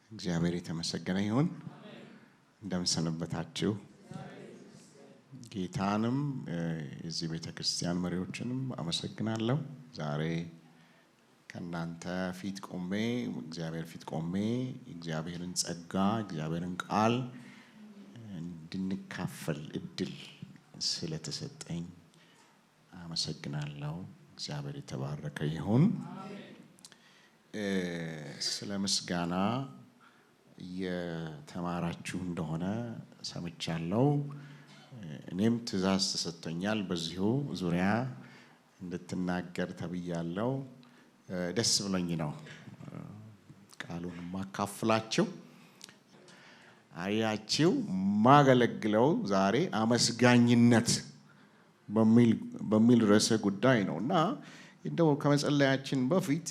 እግዚአብሔር የተመሰገነ ይሁን። እንደምሰነበታችሁ ጌታንም የዚህ ቤተክርስቲያን መሪዎችንም አመሰግናለሁ። ዛሬ ከናንተ ፊት ቆሜ እግዚአብሔር ፊት ቆሜ እግዚአብሔርን ጸጋ እግዚአብሔርን ቃል እንድንካፈል እድል ስለተሰጠኝ አመሰግናለሁ። እግዚአብሔር የተባረከ ይሁን። ስለ ምስጋና የተማራችሁ እንደሆነ ሰምቻለሁ። እኔም ትእዛዝ ተሰጥቶኛል በዚሁ ዙሪያ እንድትናገር ተብያለሁ። ደስ ብሎኝ ነው ቃሉን ማካፍላችሁ። አያችሁ ማገለግለው ዛሬ አመስጋኝነት በሚል ርዕሰ ጉዳይ ነውና እንደው ከመጸለያችን በፊት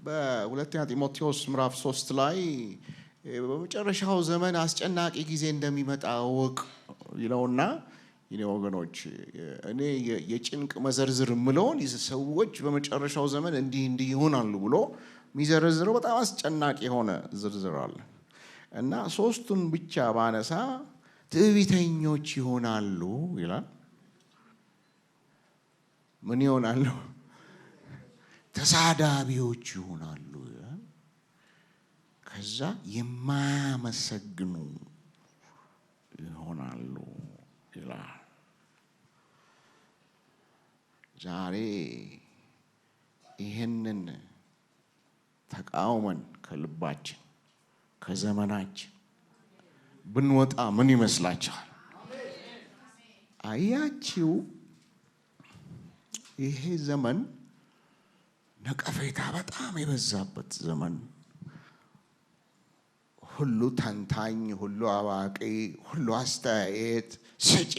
በሁለተኛ ጢሞቴዎስ ምዕራፍ 3 ላይ በመጨረሻው ዘመን አስጨናቂ ጊዜ እንደሚመጣ ወቅ ይለውና የኔ ወገኖች እኔ የጭንቅ መዘርዝር ምለውን ሰዎች በመጨረሻው ዘመን እንዲህ ይሆናሉ ብሎ የሚዘረዝረው በጣም አስጨናቂ የሆነ ዝርዝር አለ እና ሶስቱን ብቻ ባነሳ ትዕቢተኞች ይሆናሉ ይላል። ምን ይሆናሉ? ተሳዳቢዎች ይሆናሉ ይላል። ከዛ የማያመሰግኑ ይሆናሉ ይላል። ዛሬ ይህንን ተቃውመን ከልባችን ከዘመናችን ብንወጣ ምን ይመስላችኋል? አያችሁ ይሄ ዘመን ነቀፌታ በጣም የበዛበት ዘመን፣ ሁሉ ተንታኝ፣ ሁሉ አዋቂ፣ ሁሉ አስተያየት ሰጪ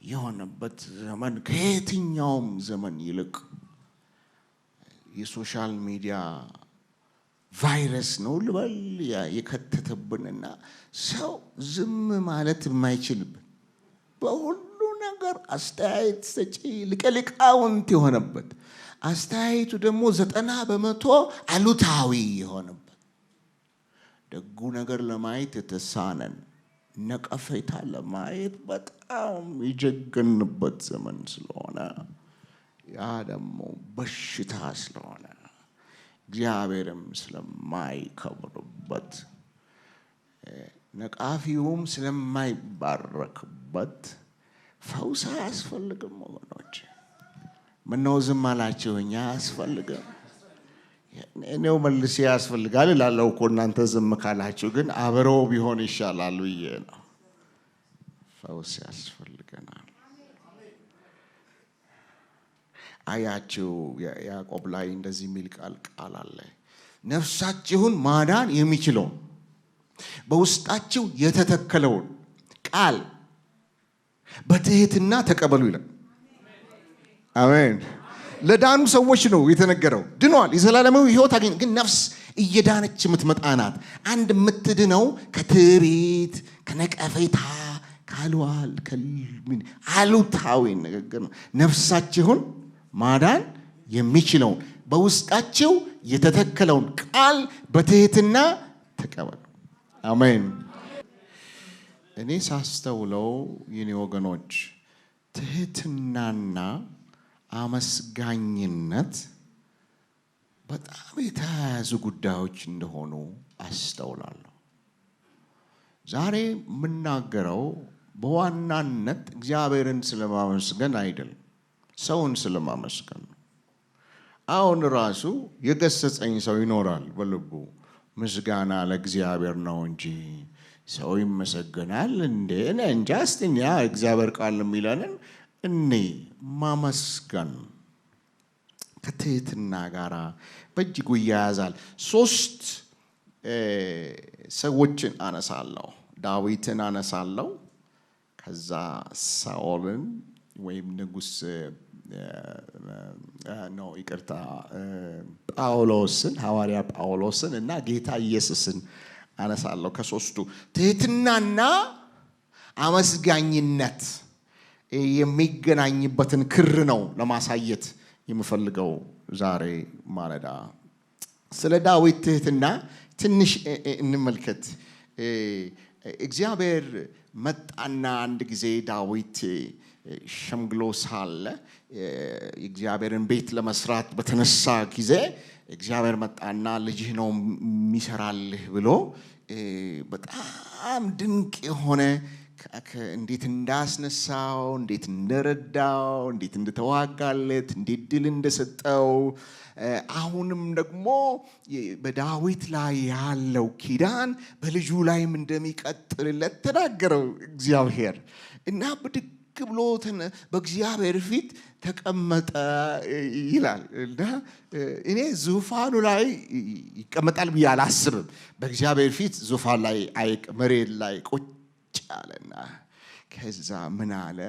የሆነበት ዘመን፣ ከየትኛውም ዘመን ይልቅ የሶሻል ሚዲያ ቫይረስ ነው ልበል የከተተብንና ሰው ዝም ማለት የማይችልብን በሁሉ ነገር አስተያየት ሰጪ ሊቀሊቃውንት የሆነበት፣ አስተያየቱ ደግሞ 90% አሉታዊ የሆነበት፣ ደጉ ነገር ለማየት የተሳነን፣ ነቀፌታ ለማየት በጣም የጀገንበት ዘመን ስለሆነ፣ ያ ደግሞ በሽታ ስለሆነ፣ እግዚአብሔርም ስለማይከብርበት፣ ነቃፊውም ስለማይባረክበት ፈውስ አያስፈልግም ወገኖች። ምነው ዝም አላችሁ? እኛ አያስፈልግም። እኔው መልሴ ያስፈልጋል እላለሁ እኮ እናንተ ዝም ካላችሁ፣ ግን አብረው ቢሆን ይሻላል ብዬ ነው። ፈውስ ያስፈልገናል። አያችሁ ያዕቆብ ላይ እንደዚህ የሚል ቃል አለ። ነፍሳችሁን ማዳን የሚችለውን በውስጣችሁ የተተከለውን ቃል በትህትና ተቀበሉ ይላል። አሜን። ለዳኑ ሰዎች ነው የተነገረው። ድኗል፣ የዘላለማዊ ሕይወት አገኘ። ግን ነፍስ እየዳነች የምትመጣ ናት። አንድ የምትድነው ከትዕቢት ከነቀፌታ ካልዋል አሉታዊ ንግግር ነው። ነፍሳችሁን ማዳን የሚችለውን በውስጣችሁ የተተከለውን ቃል በትህትና ተቀበሉ። አሜን። እኔ ሳስተውለው የኔ ወገኖች ትህትናና አመስጋኝነት በጣም የተያያዙ ጉዳዮች እንደሆኑ አስተውላለሁ። ዛሬ የምናገረው በዋናነት እግዚአብሔርን ስለማመስገን አይደለም፣ ሰውን ስለማመስገን ነው። አሁን ራሱ የገሰጸኝ ሰው ይኖራል በልቡ፣ ምስጋና ለእግዚአብሔር ነው እንጂ ሰው ይመሰገናል እንዴ? እኔ እንጃ። እስቲ ያ እግዚአብሔር ቃል የሚለንን እኔ ማመስገን ከትህትና ጋር በእጅጉ ይያያዛል። 3 ሰዎችን አነሳለሁ። ዳዊትን አነሳለሁ፣ ከዛ ሳኦልን ወይም ንጉስ ጳውሎስን፣ ሐዋርያ ጳውሎስን እና ጌታ ኢየሱስን አነሳለሁ። ከሶስቱ ትህትናና አመስጋኝነት የሚገናኝበትን ክር ነው ለማሳየት የምፈልገው ዛሬ ማለዳ። ስለ ዳዊት ትህትና ትንሽ እንመልከት። እግዚአብሔር መጣና አንድ ጊዜ ዳዊት ሸምግሎ ሳለ የእግዚአብሔርን ቤት ለመስራት በተነሳ ጊዜ እግዚአብሔር መጣና ልጅህ ነው የሚሰራልህ ብሎ በጣም ድንቅ የሆነ እንዴት እንዳስነሳው፣ እንዴት እንደረዳው፣ እንዴት እንደተዋጋለት፣ እንዴት ድል እንደሰጠው፣ አሁንም ደግሞ በዳዊት ላይ ያለው ኪዳን በልጁ ላይም እንደሚቀጥልለት ተናገረው እግዚአብሔር እና ብድግ ብሎ በእግዚአብሔር ፊት ተቀመጠ ይላል። እና እኔ ዙፋኑ ላይ ይቀመጣል ብዬ አላስብም። በእግዚአብሔር ፊት ዙፋን ላይ መሬት ላይ ቁጭ አለና ከዛ ምን አለ?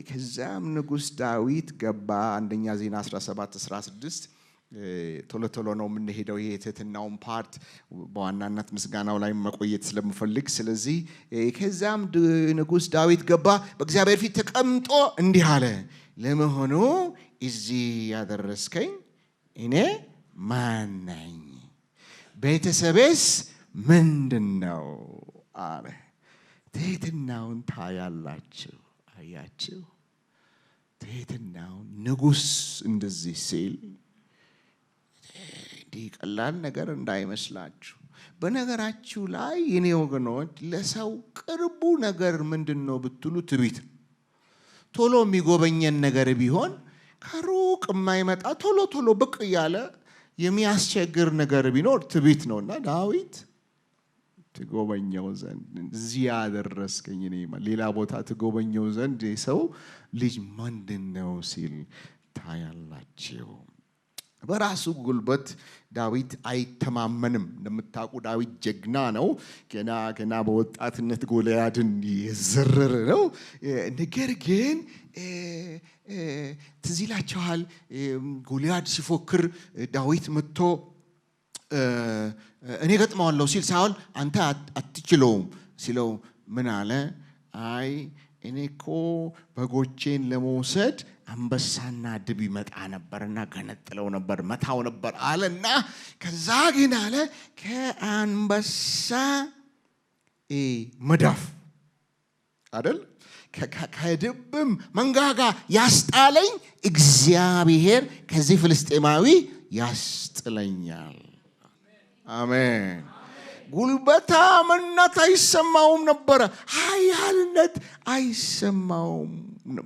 ከዛም ንጉሥ ዳዊት ገባ። አንደኛ ዜና 17:16 ቶሎ ቶሎ ነው የምንሄደው። ይሄ የትህትናውን ፓርት በዋናነት ምስጋናው ላይ መቆየት ስለምፈልግ፣ ስለዚህ ከዛም ንጉሥ ዳዊት ገባ፣ በእግዚአብሔር ፊት ተቀምጦ እንዲህ አለ፣ ለመሆኑ እዚህ ያደረስከኝ እኔ ማን ነኝ? ቤተሰቤስ ምንድን ነው አለ። ትህትናውን ታያላችሁ። አያችሁ ትህትናውን። ንጉሥ እንደዚህ ሲል እንዲህ ቀላል ነገር እንዳይመስላችሁ። በነገራችሁ ላይ የኔ ወገኖች ለሰው ቅርቡ ነገር ምንድን ነው ብትሉ ትዕቢት። ቶሎ የሚጎበኘን ነገር ቢሆን ከሩቅ የማይመጣ ቶሎ ቶሎ ብቅ እያለ የሚያስቸግር ነገር ቢኖር ትዕቢት ነውና ዳዊት ትጎበኘው ዘንድ እዚህ ያደረስከኝ እኔ ሌላ ቦታ ትጎበኘው ዘንድ የሰው ልጅ ምንድን ነው ሲል ታያላችሁ። በራሱ ጉልበት ዳዊት አይተማመንም። እንደምታውቁ ዳዊት ጀግና ነው። ገና በወጣትነት ጎልያድን የዘረረ ነው። ነገር ግን ትዝ ይላችኋል ጎልያድ ሲፎክር ዳዊት መጥቶ እኔ ገጥመዋለሁ ሲል ሳውል አንተ አትችለውም ሲለው ምን አለ? አይ እኔ እኮ በጎቼን ለመውሰድ አንበሳና ድብ ይመጣ ነበርና ገነጥለው ነበር መታው ነበር አለና ከዛ ግን አለ ከአንበሳ መዳፍ አይደል ከድብም መንጋጋ ያስጣለኝ እግዚአብሔር ከዚህ ፍልስጤማዊ ያስጥለኛል። አሜን። ጉልበታምነት አይሰማውም ነበረ። ኃያልነት አይሰማውም።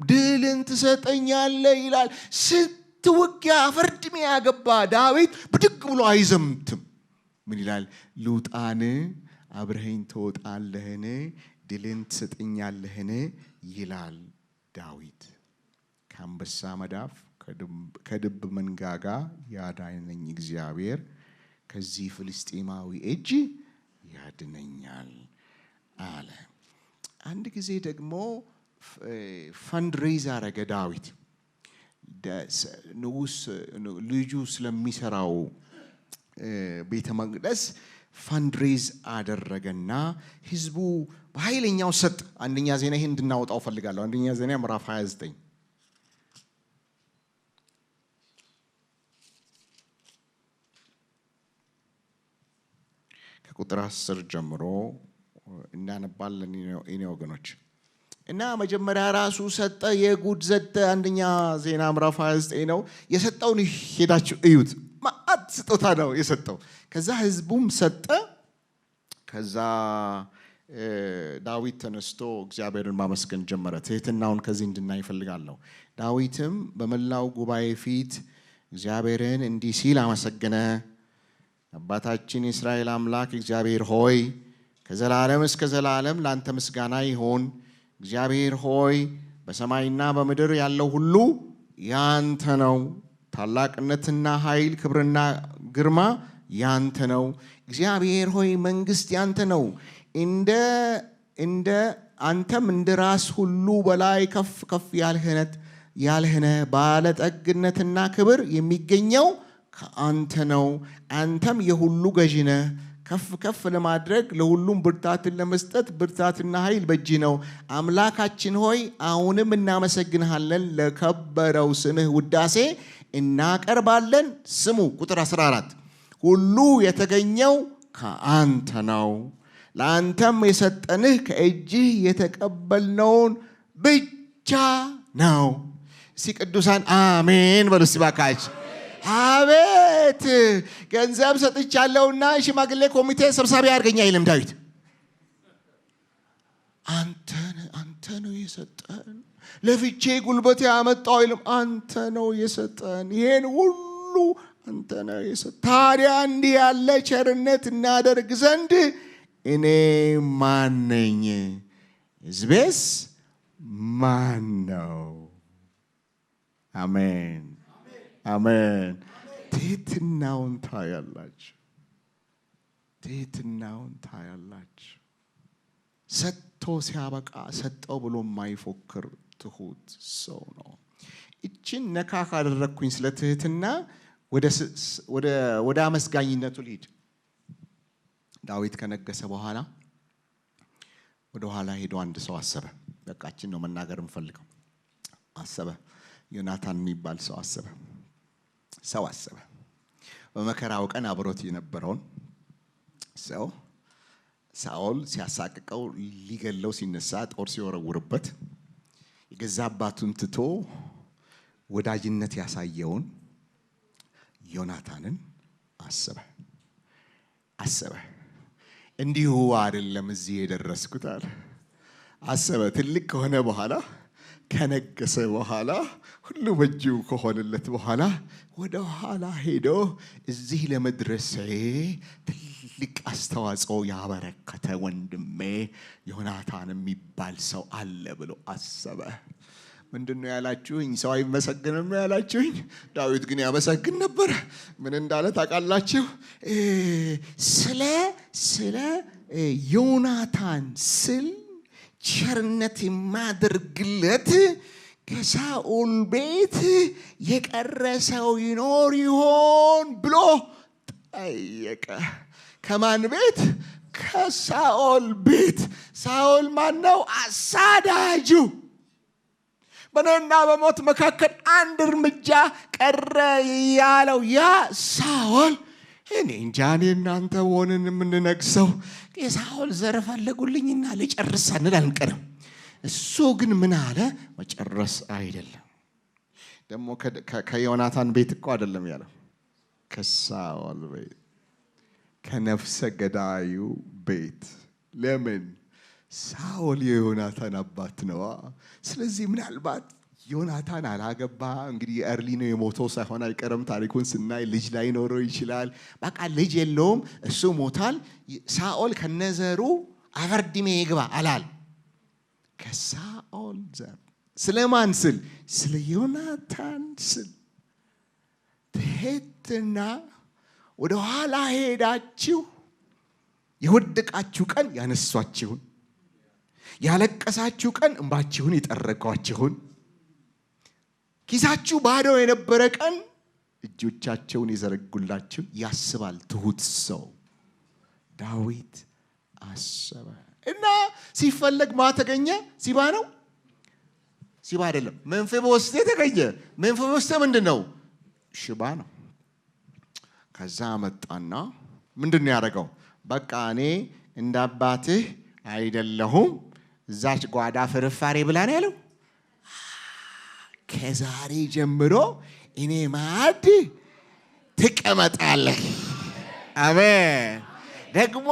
ድልን ትሰጠኛለህ ይላል። ስትውጊያ ፍርድሜ ያገባ ዳዊት ብድግ ብሎ አይዘምትም። ምን ይላል? ልውጣን አብረኸኝ ትወጣለህን? ድልን ትሰጠኛለህን? ይላል ዳዊት። ከአንበሳ መዳፍ ከድብ መንጋጋ ያዳነኝ እግዚአብሔር ከዚህ ፍልስጤማዊ እጅ ያድነኛል አለ። አንድ ጊዜ ደግሞ ፈንድሬዝ አረገ ዳዊት። ንጉሥ ልጁ ስለሚሰራው ቤተ መቅደስ ፈንድሬዝ አደረገና ህዝቡ በኃይለኛው ሰጥ። አንደኛ ዜና ይሄን እንድናወጣው ፈልጋለሁ። አንደኛ ዜና ምዕራፍ 29 ከቁጥር 10 ጀምሮ እናነባለን የኔ ወገኖች። እና መጀመሪያ ራሱ ሰጠ፣ የጉድ ዘጠ። አንደኛ ዜና ምዕራፍ 29 ነው። የሰጠውን ሄዳችሁ እዩት። ማአት ስጦታ ነው የሰጠው። ከዛ ህዝቡም ሰጠ። ከዛ ዳዊት ተነስቶ እግዚአብሔርን ማመስገን ጀመረ። ትህትናውን ከዚህ እንድናይ እፈልጋለሁ። ዳዊትም በመላው ጉባኤ ፊት እግዚአብሔርን እንዲህ ሲል አመሰገነ። አባታችን የእስራኤል አምላክ እግዚአብሔር ሆይ ከዘላለም እስከ ዘላለም ላንተ ምስጋና ይሁን። እግዚአብሔር ሆይ በሰማይና በምድር ያለው ሁሉ ያንተ ነው። ታላቅነትና ኃይል፣ ክብርና ግርማ ያንተ ነው። እግዚአብሔር ሆይ መንግስት ያንተ ነው። እንደ አንተም እንደ ራስ ሁሉ በላይ ከፍ ከፍ ያልህነ ባለጠግነትና ክብር የሚገኘው ከአንተ ነው። አንተም የሁሉ ገዢ ነህ። ከፍ ከፍ ለማድረግ ለሁሉም ብርታትን ለመስጠት ብርታትና ኃይል በእጅ ነው። አምላካችን ሆይ አሁንም እናመሰግንሃለን፣ ለከበረው ስምህ ውዳሴ እናቀርባለን። ስሙ ቁጥር 14 ሁሉ የተገኘው ከአንተ ነው፣ ለአንተም የሰጠንህ ከእጅህ የተቀበልነውን ብቻ ነው። እስቲ ቅዱሳን አሜን በሉ እስቲ ባካችሁ። አቤት ገንዘብ ሰጥቻለሁና ሽማግሌ ኮሚቴ ሰብሳቢ አድርገኝ አይልም ዳዊት። አንተ ነው የሰጠን፣ ለፍቼ ጉልበቴ ያመጣው አይልም። አንተ ነው የሰጠን፣ ይሄን ሁሉ አንተ ነው የሰጠን። ታዲያ እንዲህ ያለ ቸርነት እናደርግ ዘንድ እኔ ማን ነኝ? ሕዝቤስ ማን ነው? አሜን አሜን። ትሕትናውን ታያላችሁ፣ ትሕትናውን ታያላችሁ። ሰጥቶ ሲያበቃ ሰጠው ብሎ የማይፎክር ትሁት ሰው ነው። እችን ነካ ካደረግኩኝ ስለ ትሕትና ወደ አመስጋኝነቱ ልሂድ። ዳዊት ከነገሰ በኋላ ወደ ኋላ ሄዶ አንድ ሰው አሰበ። በቃችን ነው መናገር የምፈልገው። አሰበ፣ ዮናታን የሚባል ሰው አሰበ። በመከራው ቀን አብሮት የነበረውን ሰው ሳኦል ሲያሳቅቀው ሊገለው ሲነሳ ጦር ሲወረውርበት የገዛ አባቱን ትቶ ወዳጅነት ያሳየውን ዮናታንን አሰበ። እንዲሁ አይደለም እዚህ የደረስኩት አለ። አሰበ። ትልቅ ከሆነ በኋላ ከነገሰ በኋላ ሁሉ በእጁ ከሆነለት በኋላ ወደ ኋላ ሄዶ እዚህ ለመድረሴ ትልቅ አስተዋጽኦ ያበረከተ ወንድሜ ዮናታን የሚባል ሰው አለ ብሎ አሰበ። ምንድነው ያላችሁኝ? ሰው አይመሰግንም ያላችሁኝ? ዳዊት ግን ያመሰግን ነበር። ምን እንዳለ ታውቃላችሁ? ስለ ዮናታን ስል ቸርነት የማደርግለት ከሳኦል ቤት የቀረ ሰው ይኖር ይሆን ብሎ ጠየቀ። ከማን ቤት? ከሳኦል ቤት። ሳኦል ማነው? አሳዳጁ። በእኔና በሞት መካከል አንድ እርምጃ ቀረ ያለው ያ ሳኦል እኔ እንጃ፣ እኔ እናንተ ሆነን የምንነግሰው የሳኦል ዘር ፈለጉልኝና ልጨርስ ሳንል አንቀርም። እሱ ግን ምን አለ? መጨረስ አይደለም ደግሞ ከዮናታን ቤት እኮ አይደለም ያለው፣ ከሳኦል ቤት፣ ከነፍሰ ገዳዩ ቤት። ለምን? ሳኦል የዮናታን አባት ነዋ። ስለዚህ ምናልባት ዮናታን አላገባ፣ እንግዲህ ኤርሊ ነው የሞተው ሳይሆን አይቀርም። ታሪኩን ስናይ ልጅ ላይ ኖሮ ይችላል። በቃ ልጅ የለውም፣ እሱ ሞታል። ሳኦል ከነዘሩ አፈርድሜ ይግባ አላል። ከሳኦል ዘር ስለማን ስል? ስለ ዮናታን ስል። ትሕትና ወደ ኋላ ሄዳችሁ የወደቃችሁ ቀን ያነሷችሁን፣ ያለቀሳችሁ ቀን እንባችሁን የጠረጓችሁን፣ ኪሳችሁ ባዶ የነበረ ቀን እጆቻቸውን የዘረጉላችሁ ያስባል ትሁት ሰው። ዳዊት አሰበ እና ሲፈለግ ማ ተገኘ? ሲባ ነው? ሲባ አይደለም። ሜምፊቦስቴ ተገኘ። ሜምፊቦስቴ ምንድን ነው? ሽባ ነው። ከዛ መጣና ምንድን ነው ያደረገው? በቃ እኔ እንደ አባትህ አይደለሁም፣ እዛች ጓዳ ፍርፋሬ ብላ ነው ያለው። ከዛሬ ጀምሮ እኔ ማዕድ ትቀመጣለህ። አሜን። ደግሞ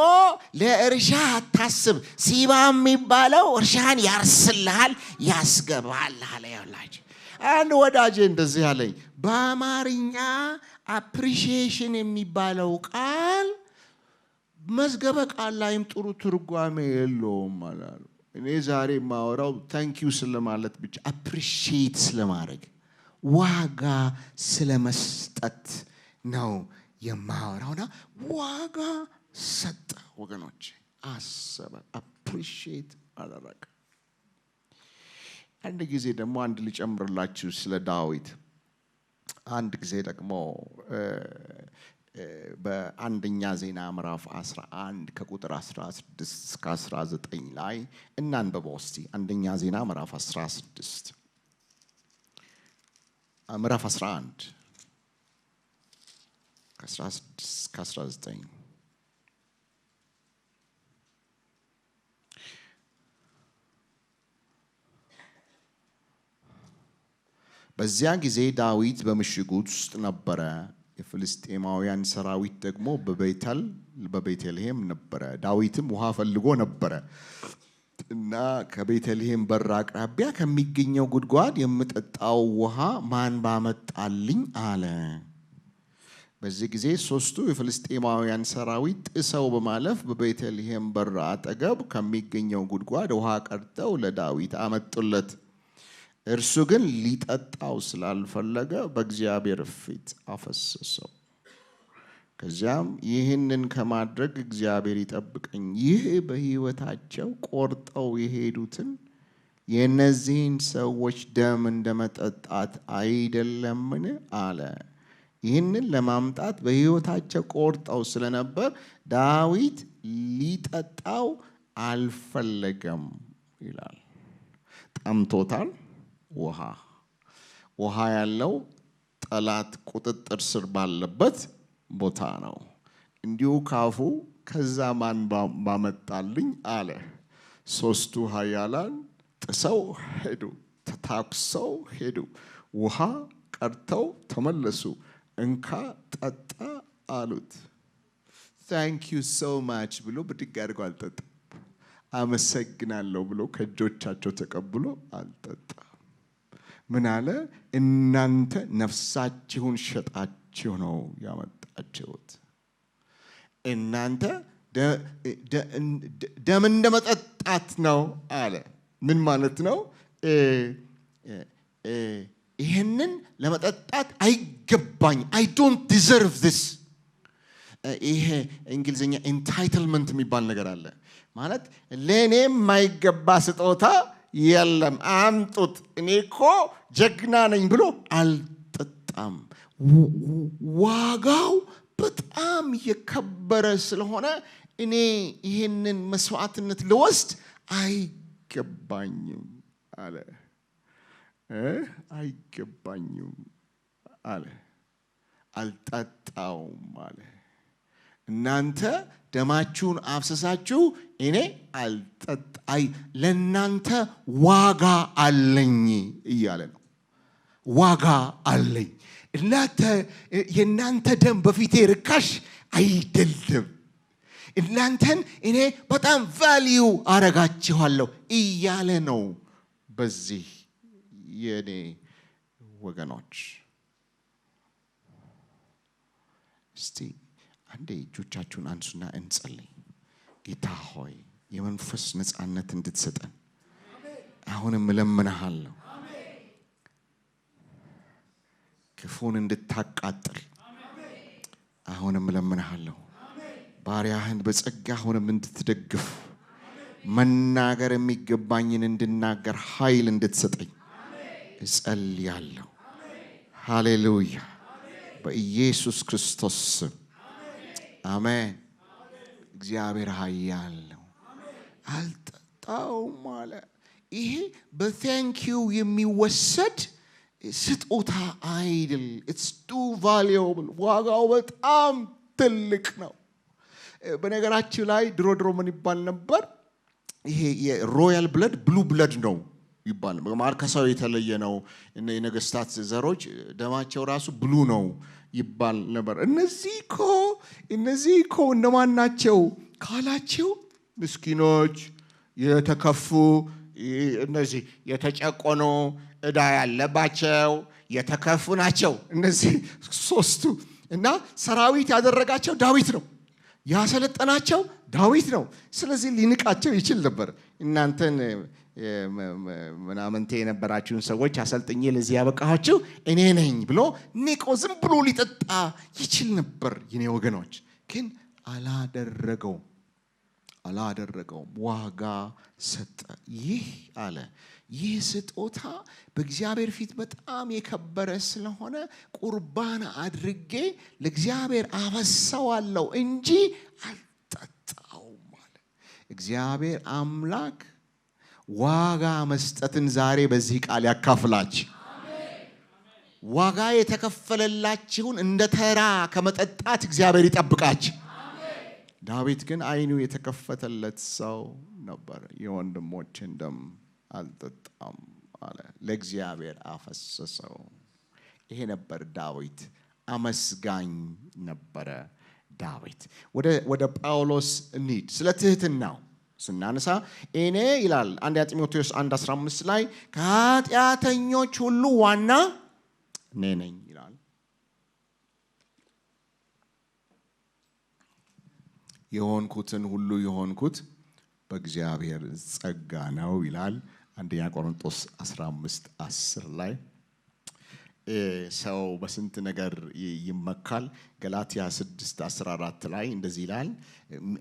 ለእርሻ አታስብ። ሲባ የሚባለው እርሻህን ያርስልሃል፣ ያስገባልሃል። ያላችሁ አንድ ወዳጄ እንደዚህ ያለኝ፣ በአማርኛ አፕሪሺዬሽን የሚባለው ቃል መዝገበ ቃል ላይም ጥሩ ትርጓሜ የለውም አላሉ። እኔ ዛሬ የማወራው ታንኪዩ ስለማለት ብቻ፣ አፕሪሺየት ስለማድረግ ዋጋ ስለመስጠት ነው የማወራውና ዋጋ ሰጠ ወገኖች። አሰበ፣ አፕሪሺየት አደረገ። አንድ ጊዜ ደግሞ አንድ ልጨምርላችሁ ስለ ዳዊት። አንድ ጊዜ ደግሞ በአንደኛ ዜና ምዕራፍ 11 ከቁጥር 16 እስከ 19 ላይ እናንብበው እስቲ። አንደኛ ዜና ምዕራፍ 11 ከ16 እስከ 19 በዚያ ጊዜ ዳዊት በምሽጉ ውስጥ ነበረ። የፍልስጤማውያን ሰራዊት ደግሞ በቤተልሔም ነበረ። ዳዊትም ውሃ ፈልጎ ነበረ እና ከቤተልሔም በር አቅራቢያ ከሚገኘው ጉድጓድ የምጠጣው ውሃ ማን ባመጣልኝ አለ። በዚህ ጊዜ ሦስቱ የፍልስጤማውያን ሰራዊት ጥሰው በማለፍ በቤተልሔም በር አጠገብ ከሚገኘው ጉድጓድ ውሃ ቀድተው ለዳዊት አመጡለት። እርሱ ግን ሊጠጣው ስላልፈለገ በእግዚአብሔር ፊት አፈሰሰው። ከዚያም ይህንን ከማድረግ እግዚአብሔር ይጠብቀኝ፣ ይህ በሕይወታቸው ቆርጠው የሄዱትን የእነዚህን ሰዎች ደም እንደመጠጣት አይደለምን አለ። ይህንን ለማምጣት በሕይወታቸው ቆርጠው ስለነበር ዳዊት ሊጠጣው አልፈለገም ይላል። ጠምቶታል። ውሃ ያለው ጠላት ቁጥጥር ስር ባለበት ቦታ ነው። እንዲሁ ካፉ ከዛ ማን ባመጣልኝ አለ። ሦስቱ ኃያላን ጥሰው ሄዱ፣ ተታኩሰው ሄዱ፣ ውሃ ቀድተው ተመለሱ። እንካ ጠጣ አሉት። ታንክ ዩ ሶ ማች ብሎ ብድግ አድርጎ አልጠጣም። አመሰግናለሁ ብሎ ከእጆቻቸው ተቀብሎ አልጠጣም። ምን አለ? እናንተ ነፍሳችሁን ሸጣችሁ ነው ያመጣችሁት። እናንተ ደም እንደመጠጣት ነው አለ። ምን ማለት ነው? ይህንን ለመጠጣት አይገባኝ፣ አይ ዶንት ዲዘርቭ ዚስ። ይሄ እንግሊዝኛ ኢንታይትልመንት የሚባል ነገር አለ። ማለት ለእኔ የማይገባ ስጦታ የለም፣ አምጡት፣ እኔ እኮ ጀግና ነኝ ብሎ አልጠጣም። ዋጋው በጣም የከበረ ስለሆነ እኔ ይህንን መስዋዕትነት ልወስድ አይገባኝም አለ። አይገባኝም አለ። አልጠጣውም አለ። እናንተ ደማችሁን አፍሰሳችሁ እኔ ለእናንተ ዋጋ አለኝ እያለ ነው። ዋጋ አለኝ። የእናንተ ደም በፊቴ ርካሽ አይደለም። እናንተን እኔ በጣም ቫልዩ አረጋችኋለሁ እያለ ነው። በዚህ የኔ ወገኖች እስቲ አንዴ እጆቻችሁን አንሱና እንጸልይ። ጌታ ሆይ የመንፈስ ነፃነት እንድትሰጠን አሁንም እለምንሃለሁ። ክፉን እንድታቃጥል አሁንም እለምንሃለሁ። ባሪያህን በጸጋ አሁንም እንድትደግፍ መናገር የሚገባኝን እንድናገር ኃይል እንድትሰጠኝ እጸልያለሁ። ሃሌሉያ። በኢየሱስ ክርስቶስ ስም አሜን። እግዚአብሔር ኃያል ነው። አልጠጣውም አለ። ይሄ በቴንኪዩ የሚወሰድ ስጦታ አይደል። ኢትስ ቱ ቫሉable። ዋጋው በጣም ትልቅ ነው። በነገራችን ላይ ድሮ ምን ይባል ነበር? ይሄ የሮያል ብለድ ብሉ ብለድ ነው ይባል። ከሰው የተለየ ነው። የነገስታት ዘሮች ደማቸው ራሱ ብሉ ነው ይባል ነበር። እነዚህ እኮ እነማን ናቸው ካላችሁ ምስኪኖች፣ የተከፉ፣ እነዚህ የተጨቆኑ፣ ዕዳ ያለባቸው የተከፉ ናቸው። እነዚህ ሶስቱ እና ሰራዊት ያደረጋቸው ዳዊት ነው። ያሰለጠናቸው ዳዊት ነው። ስለዚህ ሊንቃቸው ይችል ነበር። እናንተን ምናምንቴ የነበራችሁን ሰዎች አሰልጥኜ ለዚህ ያበቃኋችሁ እኔ ነኝ ብሎ ንቆ ዝም ብሎ ሊጠጣ ይችል ነበር። የኔ ወገኖች ግን አላደረገውም፣ ዋጋ ሰጠ። ይህ አለ ይህ ስጦታ በእግዚአብሔር ፊት በጣም የከበረ ስለሆነ ቁርባን አድርጌ ለእግዚአብሔር አፈሰዋለሁ እንጂ አልጠጣውም አለ። እግዚአብሔር አምላክ ዋጋ መስጠትን ዛሬ በዚህ ቃል ያካፍላችሁ። ዋጋ የተከፈለላችሁን እንደ ተራ ከመጠጣት እግዚአብሔር ይጠብቃችሁ። ዳዊት ግን ዓይኑ የተከፈተለት ሰው ነበር። የወንድሞችን ደም አልጠጣም አለ፣ ለእግዚአብሔር አፈሰሰው። ይሄ ነበር ዳዊት፣ አመስጋኝ ነበረ ዳዊት። ወደ ጳውሎስ እንሂድ። ስለ ትህትናው ስናነሳ እኔ ይላል አንደኛ ጢሞቴዎስ 1:15 ላይ ከኃጢአተኞች ሁሉ ዋና እኔ ነኝ ይላል። የሆንኩትን ሁሉ የሆንኩት በእግዚአብሔር ጸጋ ነው ይላል አንደኛ ቆሮንቶስ 15:10 ላይ። ሰው በስንት ነገር ይመካል። ገላትያ 6:14 ላይ እንደዚህ ይላል፣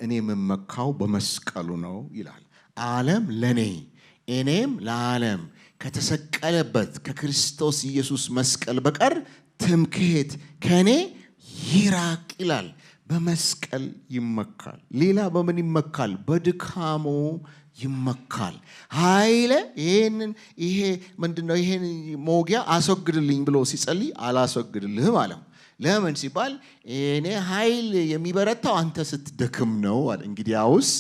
እኔ የምመካው በመስቀሉ ነው ይላል። ዓለም ለኔ እኔም ለዓለም ከተሰቀለበት ከክርስቶስ ኢየሱስ መስቀል በቀር ትምክህት ከኔ ይራቅ ይላል። በመስቀል ይመካል። ሌላ በምን ይመካል? በድካሙ ይመካል። ኃይለ ይሄ ምንድነው? ይሄን ሞጊያ አስወግድልኝ ብሎ ሲጸልይ አላስወግድልህም አለው። ለምን ሲባል እኔ ኃይል የሚበረታው አንተ ስትደክም ነው አለ። እንግዲያውስ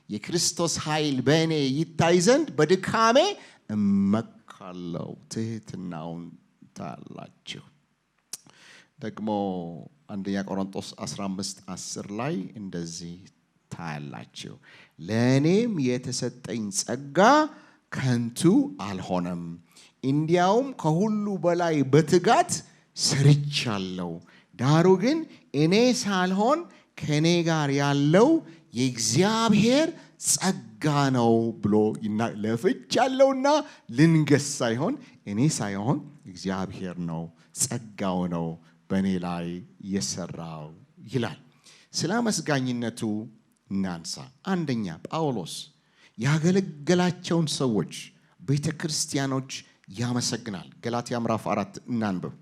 የክርስቶስ ኃይል በእኔ ይታይ ዘንድ በድካሜ እመካለሁ። ትህትናውን ታላችሁ። ደግሞ አንደኛ ቆሮንቶስ 15:10 ላይ እንደዚህ ታያላችሁ፣ ለእኔም የተሰጠኝ ጸጋ ከንቱ አልሆነም፣ እንዲያውም ከሁሉ በላይ በትጋት ሰርቻለሁ። ዳሩ ግን እኔ ሳልሆን ከእኔ ጋር ያለው የእግዚአብሔር ጸጋ ነው ብሎ ለፍቻለሁና ልንገስ ሳይሆን እኔ ሳይሆን እግዚአብሔር ነው፣ ጸጋው ነው በእኔ ላይ የሰራው ይላል። ስለ አመስጋኝነቱ እናንሳ። አንደኛ ጳውሎስ ያገለገላቸውን ሰዎች፣ ቤተ ክርስቲያኖች ያመሰግናል። ገላትያ ምዕራፍ 4 እናንብብ።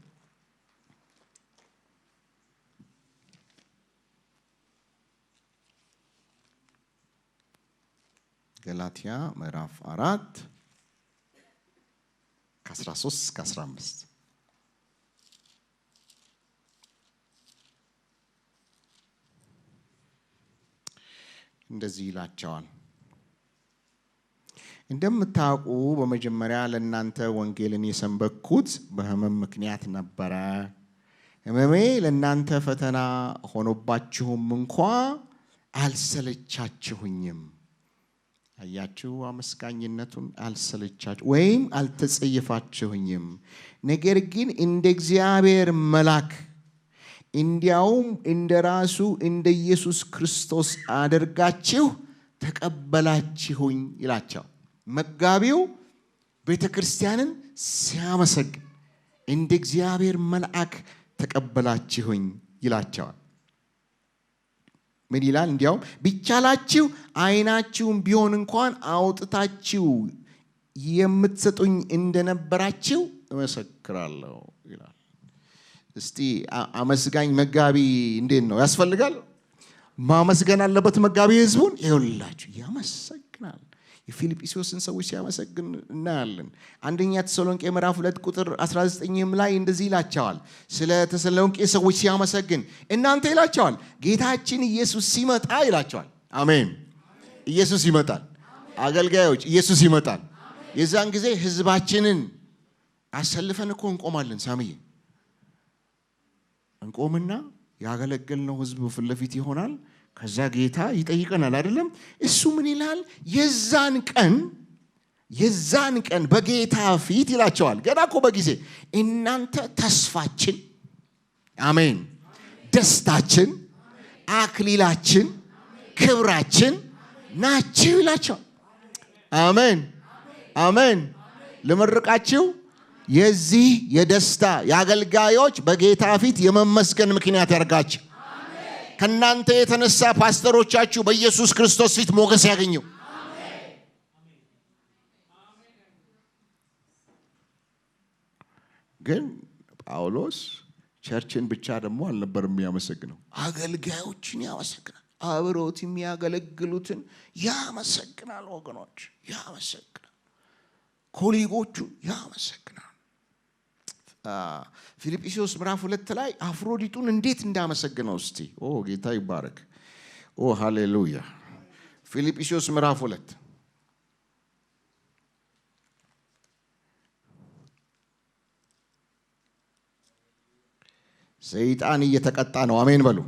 ገላትያ ምዕራፍ 4 ከ13 እስከ 15 እንደዚህ ይላቸዋል። እንደምታውቁ በመጀመሪያ ለእናንተ ወንጌልን የሰበክኩት በሕመም ምክንያት ነበረ። ሕመሜ ለእናንተ ፈተና ሆኖባችሁም እንኳ አልሰለቻችሁኝም። አያችሁ፣ አመስጋኝነቱን አልሰለቻችሁ ወይም አልተጸየፋችሁኝም። ነገር ግን እንደ እግዚአብሔር መልአክ እንዲያውም እንደ ራሱ እንደ ኢየሱስ ክርስቶስ አድርጋችሁ ተቀበላችሁኝ ይላቸው። መጋቢው ቤተ ክርስቲያንን ሲያመሰግን እንደ እግዚአብሔር መልአክ ተቀበላችሁኝ ይላቸዋል። ምን ይላል? እንዲያውም ቢቻላችሁ ዓይናችሁም ቢሆን እንኳን አውጥታችሁ የምትሰጡኝ እንደነበራችሁ እመሰክራለሁ ይላል። እስቲ አመስጋኝ መጋቢ እንዴት ነው? ያስፈልጋል? ማመስገን አለበት መጋቢ ህዝቡን። ይኸውላችሁ ያመሰግናል። የፊልጵስዩስን ሰዎች ሲያመሰግን እናያለን። አንደኛ ተሰሎንቄ ምዕራፍ 2 ቁጥር 19 ላይ እንደዚህ ይላቸዋል። ስለ ተሰሎንቄ ሰዎች ሲያመሰግን እናንተ ይላቸዋል ጌታችን ኢየሱስ ሲመጣ ይላቸዋል። አሜን። ኢየሱስ ይመጣል። አገልጋዮች ኢየሱስ ይመጣል። የዛን ጊዜ ህዝባችንን አሰልፈን እኮ እንቆማለን። ሳምዬ እንቆምና ያገለገልነው ህዝብ ፊት ለፊት ይሆናል። ከዛ ጌታ ይጠይቀናል አይደለም? እሱ ምን ይላል? የዛን ቀን በጌታ ፊት ይላቸዋል። ገና እኮ በጊዜ እናንተ ተስፋችን፣ አሜን፣ ደስታችን፣ አክሊላችን፣ ክብራችን ናችሁ ይላቸዋል። አሜን አሜን። ልመርቃችሁ። የዚህ የደስታ የአገልጋዮች በጌታ ፊት የመመስገን ምክንያት ያርጋችሁ። ከናንተ የተነሳ ፓስተሮቻችሁ በኢየሱስ ክርስቶስ ፊት ሞገስ ያገኙ። ግን ጳውሎስ ቸርችን ብቻ ደግሞ አልነበረም የሚያመሰግነው፣ አገልጋዮችን ያመሰግናል። አብሮት የሚያገለግሉትን ያመሰግናል። ወገኖች ያመሰግናል። ኮሊጎቹ ያመሰግናል። ፊልጵስዩስ ምዕራፍ 2 ላይ አፍሮዲጡን እንዴት እንዳመሰግነው እስቲ ጌታ ይባረክ። ሃሌሉያ። ፊልጵስዩስ ምዕራፍ 2 ሰይጣን እየተቀጣ ነው። አሜን በሉ።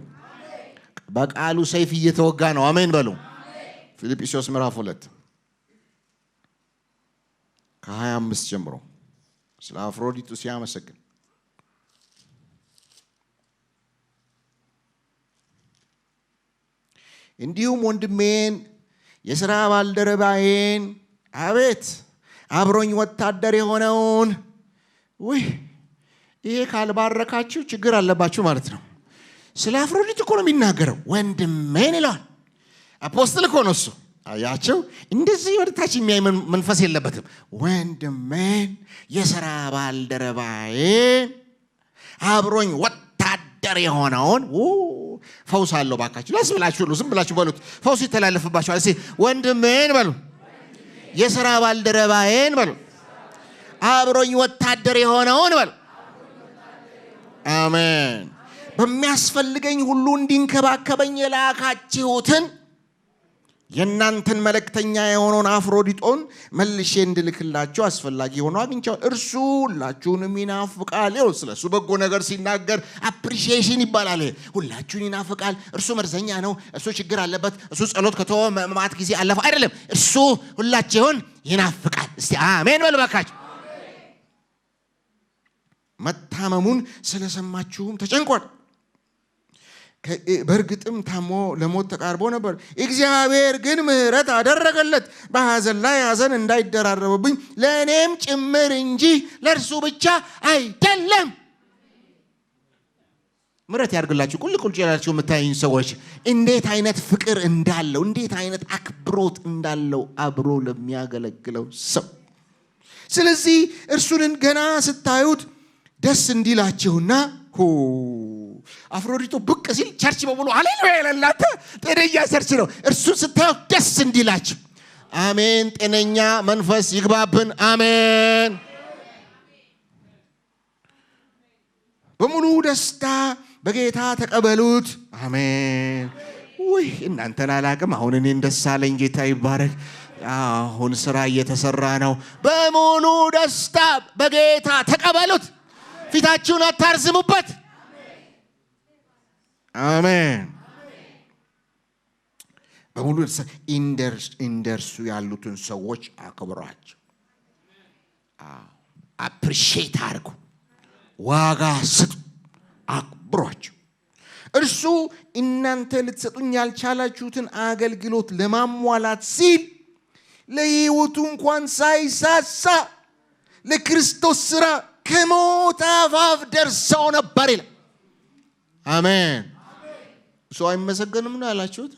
በቃሉ ሰይፍ እየተወጋ ነው። አሜን በሉ። ፊልጵስዩስ ምዕራፍ 2 ከ25 ጀምሮ ስለ አፍሮዲጡ ሲያመሰግን እንዲሁም ወንድሜን የሥራ ባልደረባዬን አቤት አብሮኝ ወታደር የሆነውን ይሄ ካልባረካችሁ ችግር አለባችሁ ማለት ነው። ስለ አፍሮዲጡ እኮ ነው የሚናገረው። ወንድሜን ይለዋል። አፖስትል እኮ ነው እሱ። አያቸው እንደዚህ ወደታች የሚያይ መንፈስ የለበትም። ወንድሜን የሥራ ባልደረባዬን አብሮኝ ወታደር የሆነውን ፈውስ አለው። ባካችሁ ለስ ብላችሁ ዝም ብላችሁ በሉት። ፈውስ ይተላለፍባችኋል። እስኪ ወንድሜን በሉ፣ የሥራ ባልደረባዬን በሉ፣ አብሮኝ ወታደር የሆነውን በሉ። አሜን። በሚያስፈልገኝ ሁሉ እንዲንከባከበኝ የላካችሁትን የእናንተን መልእክተኛ የሆነውን አፍሮዲጦን መልሼ እንድልክላችሁ አስፈላጊ ሆኖ አግኝቻለሁ። እርሱ ሁላችሁንም ይናፍቃል። ይኸው ስለ እሱ በጎ ነገር ሲናገር አፕሪሺዬሽን ይባላል። ሁላችሁን ይናፍቃል። እርሱ መርዘኛ ነው። እሱ ችግር አለበት። እሱ ጸሎት ከተወ ማት ጊዜ አለፈ አይደለም። እርሱ ሁላችሁን ይናፍቃል። እስቲ አሜን በሉ ባካችሁ። መታመሙን ስለሰማችሁም ተጨንቋል። በእርግጥም ታሞ ለሞት ተቃርቦ ነበር። እግዚአብሔር ግን ምሕረት አደረገለት፣ በሐዘን ላይ ሐዘን እንዳይደራረብብኝ ለእኔም ጭምር እንጂ ለእርሱ ብቻ አይደለም። ምሕረት ያድርግላችሁ። ቁል ቁል ያላችሁ የምታዩኝ ሰዎች እንዴት አይነት ፍቅር እንዳለው፣ እንዴት አይነት አክብሮት እንዳለው አብሮ ለሚያገለግለው ሰው። ስለዚህ እርሱንን ገና ስታዩት ደስ እንዲላችሁና አፍሮዲጡ ብቅ ሲል ቸርች በሙሉ ሃሌሉያ ይላል። ጤነኛ ቸርች ነው። እርሱን ስታዩት ደስ እንዲላችሁ። አሜን። ጤነኛ መንፈስ ይግባብን። አሜን። በሙሉ ደስታ በጌታ ተቀበሉት። አሜን። እናንተን አላቅም። አሁን እኔን ደስ አለኝ። ጌታ ይባረክ። አሁን ስራ እየተሰራ ነው። በሙሉ ደስታ በጌታ ተቀበሉት። ፊታችሁን አታርዝሙበት። አሜን። በሙሉ እንደርሱ ያሉትን ሰዎች አክብሯቸው። አፕሪሺየት አድርጉ፣ ዋጋ ስጡ፣ አክብሯቸው። እርሱ እናንተ ልትሰጡኝ ያልቻላችሁትን አገልግሎት ለማሟላት ሲል ለሕይወቱ እንኳን ሳይሳሳ ለክርስቶስ ሥራ ከሞት አፋፍ ደርሰው ነበር ይላል። አሜን። ሰው አይመሰገንም ነው ያላችሁት?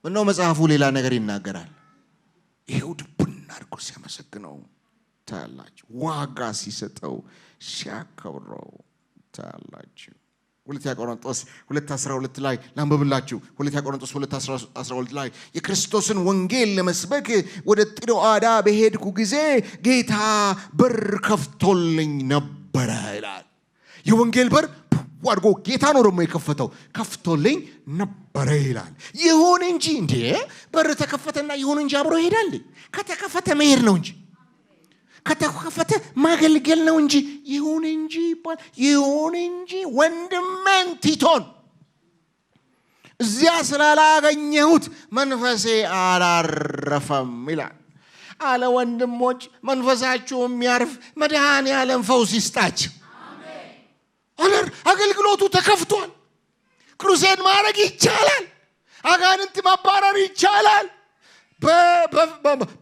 ምነው መጽሐፉ ሌላ ነገር ይናገራል? ይሄው ድብና አድርጎ ሲያመሰግነው ታያላችሁ። ዋጋ ሲሰጠው ሲያከብረው ታያላችሁ። ሁለተኛ ቆሮንቶስ 2:12 ላይ ላንብብላችሁ። ሁለተኛ ቆሮንቶስ 2:12 ላይ የክርስቶስን ወንጌል ለመስበክ ወደ ጢሮአዳ በሄድኩ ጊዜ ጌታ በር ከፍቶልኝ ነበረ ይላል። የወንጌል በር አድርጎ ጌታ ነው ደግሞ የከፈተው። ከፍቶልኝ ነበረ ይላል። ይሁን እንጂ እንዴ በር ተከፈተና ይሁን እንጂ አብሮ ይሄዳል። ከተከፈተ መሄድ ነው እንጂ ከተከፈተ ማገልገል ነው እንጂ ይሁን እንጂ ይባል። ይሁን እንጂ ወንድሜን ቲቶን እዚያ ስላላገኘሁት መንፈሴ አላረፈም ይላል። አለ ወንድሞች መንፈሳችሁ የሚያርፍ መድኃኔዓለም ፈውስ ይስጣችሁ። አገልግሎቱ ተከፍቷል። ክሩሴድ ማድረግ ይቻላል። አጋንንት ማባረር ይቻላል።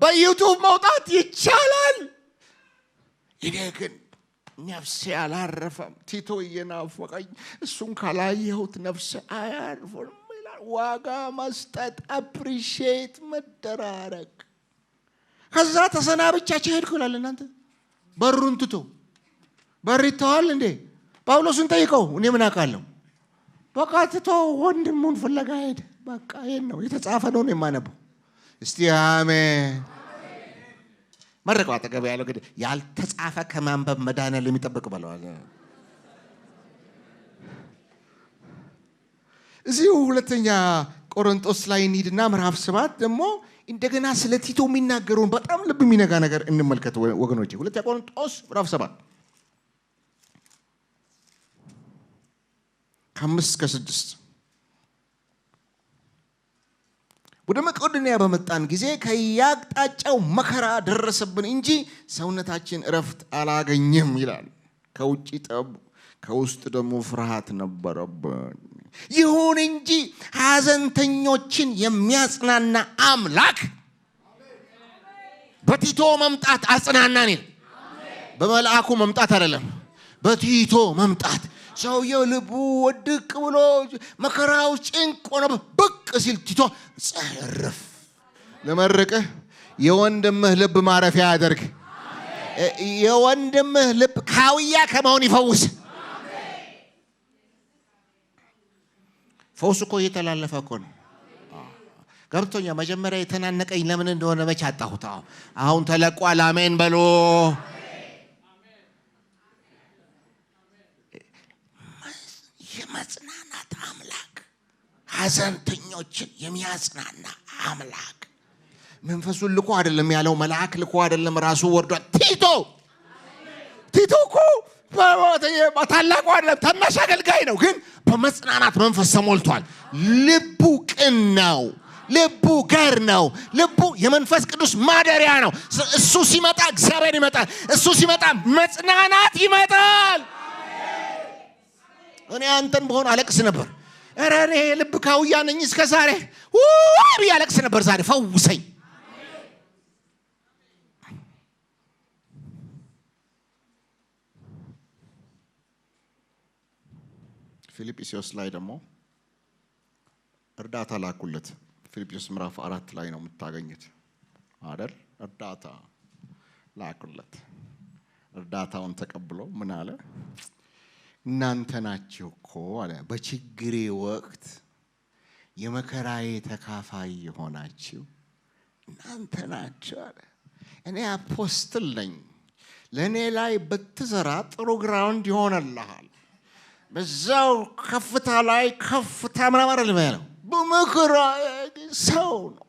በዩቱብ መውጣት ይቻላል። እኔ ግን ነፍሴ አላረፈም። ቲቶ እየናፈቀኝ እሱን ካላየሁት ነፍሴ አያርፍም ይላል። ዋጋ መስጠት፣ አፕሪሺየት መደራረግ። ከዛ ተሰናብቻቸው ሄድኩ ይላል። እናንተ በሩን ትቶ በር ይተዋል እንዴ? ጳውሎስን ጠይቀው፣ እኔ ምን አውቃለሁ። በቃ ትቶ ወንድሙን ፍለጋ ሄደ። በቃ ይሄን ነው የተጻፈ ነው የማነበው። እስቲ አሜን። መረቀው አጠገብ ያለው እንግዲህ ያልተጻፈ ከማንበብ መዳነል የሚጠብቅ በለዋል። እዚሁ ሁለተኛ ቆሮንቶስ ላይ እንሂድና ምዕራፍ 7 ደግሞ እንደገና ስለ ቲቶ የሚናገረውን በጣም ልብ የሚነጋ ነገር እንመልከት ወገኖቼ። ሁለተኛ ቆሮንቶስ ምዕራፍ 7 ከ5 እስከ 6 ወደ መቄዶንያ በመጣን ጊዜ ከያቅጣጫው መከራ ደረሰብን እንጂ ሰውነታችን እረፍት አላገኘም ይላል። ከውጪ ጠብ ከውስጥ ደግሞ ፍርሃት ነበረብን። ይሁን እንጂ ሐዘንተኞችን የሚያጽናና አምላክ በቲቶ መምጣት አጽናናን። በመልአኩ መምጣት አይደለም፣ በቲቶ መምጣት። ሰውየው ልቡ ወድቅ ብሎ መከራው ጭንቅ ሆነ ብቅ ሲል ቲቶ ጸርፍ ለመረቀህ የወንድምህ ልብ ማረፊያ ያደርግ። የወንድምህ ልብ ካውያ ከመሆን ይፈውስ። ፈውስ እኮ እየተላለፈ እኮ ነው። ገብቶኛ መጀመሪያ የተናነቀኝ ለምን እንደሆነ መች አጣሁት። አሁን ተለቋል። አሜን በሎ። የመጽናናት አምላክ፣ ሐዘንተኞችን የሚያጽናና አምላክ። መንፈሱን ልኮ አይደለም ያለው፣ መልአክ ልኮ አይደለም፣ ራሱ ወርዷል። ቲቶ እኮ ታላቁ አይደለም፣ ታናሽ አገልጋይ ነው፣ ግን በመጽናናት መንፈስ ተሞልቷል። ልቡ ቅን ነው። ልቡ ገር ነው። ልቡ የመንፈስ ቅዱስ ማደሪያ ነው። እሱ ሲመጣ እግዚአብሔር ይመጣል። እሱ ሲመጣ መጽናናት ይመጣል። እኔ አንተን በሆነ አለቅስ ነበር። ኧረ እኔ ልብ ካውያ ነኝ እስከ ዛሬ ወይ አለቅስ ነበር። ዛሬ ፈውሰኝ። ፊልጵስዩስ ላይ ደግሞ እርዳታ ላኩለት። ፊልጵስዩስ ምዕራፍ 4 ላይ ነው የምታገኙት አይደል? እርዳታ ላኩለት። እርዳታውን ተቀብሎ ምን አለ? እናንተ ናችሁ እኮ አለ በችግሬ ወቅት የመከራዬ ተካፋይ የሆናችሁ እናንተ ናችሁ አለ። እኔ አፖስትል ነኝ። ለእኔ ላይ ብትዘራ ጥሩ ግራውንድ ይሆንልሃል። በዛው ከፍታ ላይ ከፍታ ምናምን ልበለው። በመከራዬ ሰው ነው።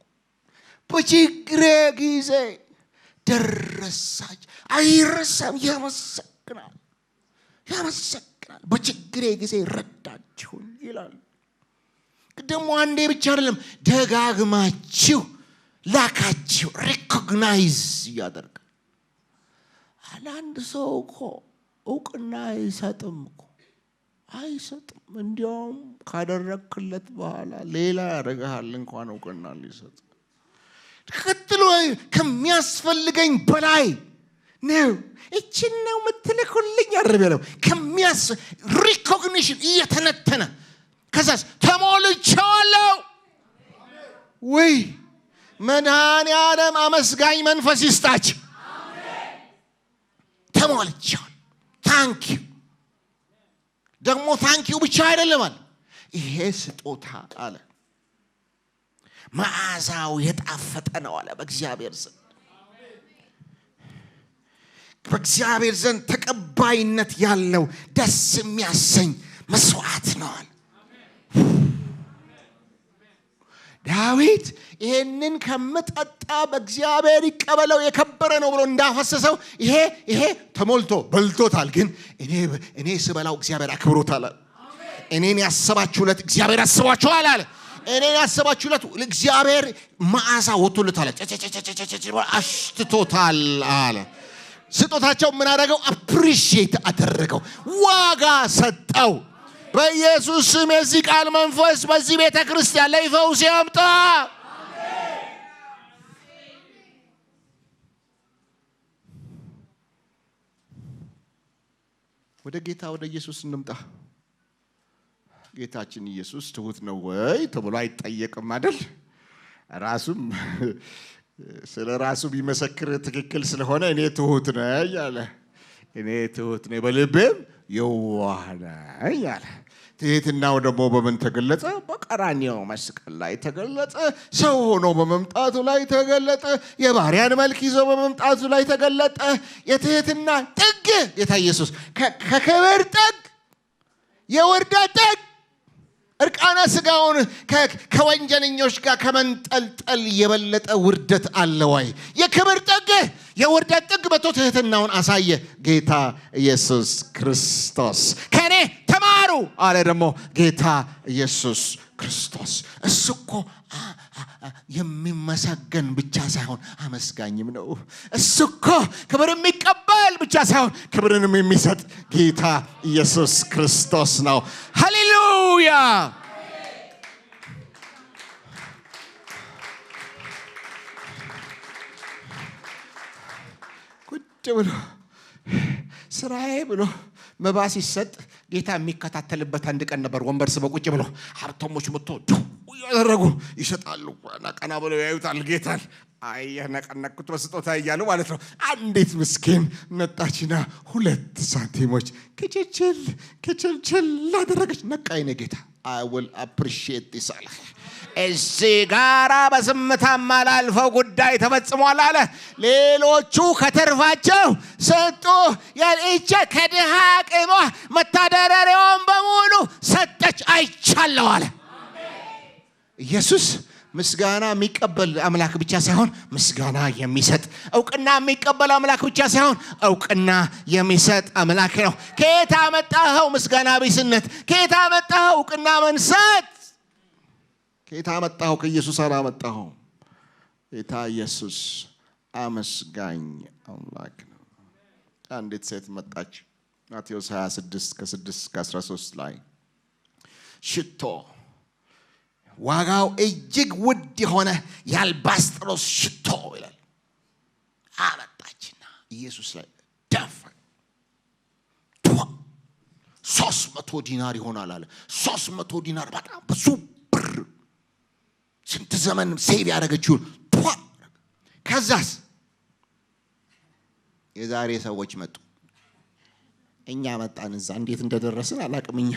በችግሬ ጊዜ ደረሳች። አይረሳም። ያመሰግናል። በችግሬ ጊዜ ረዳችሁኝ ይላል። ደግሞ አንዴ ብቻ አይደለም፣ ደጋግማችሁ ላካችሁ። ሪኮግናይዝ እያደረገ አንድ ሰው እኮ እውቅና አይሰጥም እኮ አይሰጥም። እንዲያውም ካደረክለት በኋላ ሌላ ያደርግሃል እንኳን እውቅና ሊሰጥ። ቀጥሎ ከሚያስፈልገኝ በላይ ነው እቺን ነው የምትልኩልኝ አረብ ያለው ሪኮግኒሽን እየተነተነ ከዛስ ተሞልቻለሁ። ወይ መድኃኔዓለም አመስጋኝ መንፈስ ይስጣችሁ። ተሞልቻለሁ። ታንኪዩ ደግሞ ታንኪዩ ብቻ አይደለም አለ፣ ይሄ ስጦታ አለ መዓዛው የጣፈጠ ነው አለ በእግዚአብሔር ዘንድ። በእግዚአብሔር ዘንድ ተቀባይነት ያለው ደስ የሚያሰኝ መስዋዕት ነው አለ ዳዊት። ይሄንን ከምጠጣ በእግዚአብሔር ይቀበለው የከበረ ነው ብሎ እንዳፈሰሰው ይሄ ተሞልቶ በልቶታል። ግን እኔ ስበላው እግዚአብሔር አክብሮታል። እኔን ያሰባችሁለት እግዚአብሔር ያስባችኋል አለ። እኔን ያሰባችሁለት እግዚአብሔር መዓዛ ወጥቶለታል፣ አሽትቶታል አለ። ስጦታቸው ምን አደረገው? አፕሪሺየት አደረገው፣ ዋጋ ሰጠው። በኢየሱስ ስም የዚህ ቃል መንፈስ በዚህ ቤተ ክርስቲያን ላይ ፈውስ ያምጣ። ወደ ጌታ ወደ ኢየሱስ እንምጣ። ጌታችን ኢየሱስ ትሁት ነው ወይ ተብሎ አይጠየቅም አይደል? ራሱም ስለ ራሱ ቢመሰክር ትክክል ስለሆነ እኔ ትሁት ነኝ አለ። እኔ ትሁት ነኝ በልቤም የዋህ ነኝ አለ። ትህትናው ደግሞ በምን ተገለጸ? በቀራንዮ መስቀል ላይ ተገለጸ። ሰው ሆኖ በመምጣቱ ላይ ተገለጠ። የባሪያን መልክ ይዞ በመምጣቱ ላይ ተገለጠ። የትህትና ጥግ ጌታ ኢየሱስ ከክብር ጥግ የውርደት ጥግ እርቃነ ስጋውን ከወንጀለኞች ጋር ከመንጠልጠል የበለጠ ውርደት አለ ወይ? የክብር ጥግ የውርደት ጥግ በትህትናውን አሳየ ጌታ ኢየሱስ ክርስቶስ። ከኔ ተማሩ አለ ደግሞ ጌታ ኢየሱስ ክርስቶስ። እሱ እኮ የሚመሰገን ብቻ ሳይሆን አመስጋኝም ነው። እሱ እኮ ክብር የሚቀበል ብቻ ሳይሆን ክብርንም የሚሰጥ ጌታ ኢየሱስ ክርስቶስ ነው። ሃሌሉያ! ቁጭ ብሎ ስራዬ ብሎ መባ ሲሰጥ ጌታ የሚከታተልበት አንድ ቀን ነበር። ወንበር ስበው ቁጭ ብሎ ሀብታሞች መጥቶ ያደረጉ ይሰጣሉ። ቀና ብለው ያዩታል ጌታን። ነቀነቅኩት በስጦታ እያሉ ማለት ነው። አንዲት ምስኪን መጣችና 2 ሳንቲሞች ክችልችል አደረገች። ነቃኝ ነው ጌታ። I will appreciate this አለ። እዚህ ጋራ በዝምታ ማላልፈው ጉዳይ ተፈጽሟል አለ። ሌሎቹ ከተርፋቸው ሰጡ። ያልእጀ ከድሃ ቅሟ መታደራሪያውን በሙሉ ሰጠች አይቻለሁ አለ። ኢየሱስ ምስጋና የሚቀበል አምላክ ብቻ ሳይሆን ምስጋና የሚሰጥ፣ እውቅና የሚቀበል አምላክ ብቻ ሳይሆን እውቅና የሚሰጥ አምላክ ነው። ከየት አመጣኸው ምስጋና ቢስነት? ከየት አመጣኸው እውቅና መንሳት? ከየት አመጣኸው? ከኢየሱስ አላመጣኸው። ጌታ ኢየሱስ አመስጋኝ አምላክ ነው። አንዲት ሴት መጣች። ማቴዎስ 26 ከ6-13 ላይ ሽቶ ዋጋው እጅግ ውድ የሆነ የአልባስጥሮስ ሽቶ ይላል አመጣችና ኢየሱስ ላይ ደፋች። 300 ዲናር ይሆናል አለ። 300 ዲናር በጣም ብዙ ብር፣ ስንት ዘመን ሴቭ ያደረገችው። ከዛስ የዛሬ ሰዎች መጡ። እኛ መጣን። እዛ እንዴት እንደደረስን አላቅም። እኛ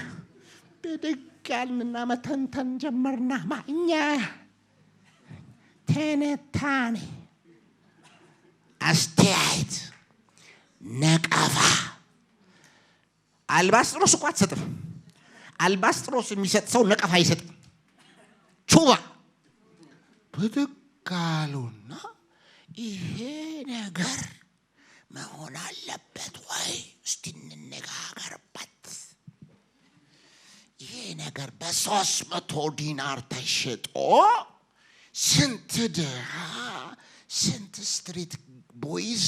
በደጋልና መተንተን ጀመርና ማኛ ተነታኔ አስተያየት ነቀፋ። አልባስጥሮስ እኮ አትሰጥም። አልባስጥሮስ የሚሰጥ ሰው ነቀፋ አይሰጥም። ቹባ በደጋሉና ይሄ ነገር መሆን አለበት ወይ? እስቲ እንነጋገርበት። ይሄ ነገር በ300 ዲናር ተሽጦ ስንት ድሃ ስንት ስትሪት ቦይዝ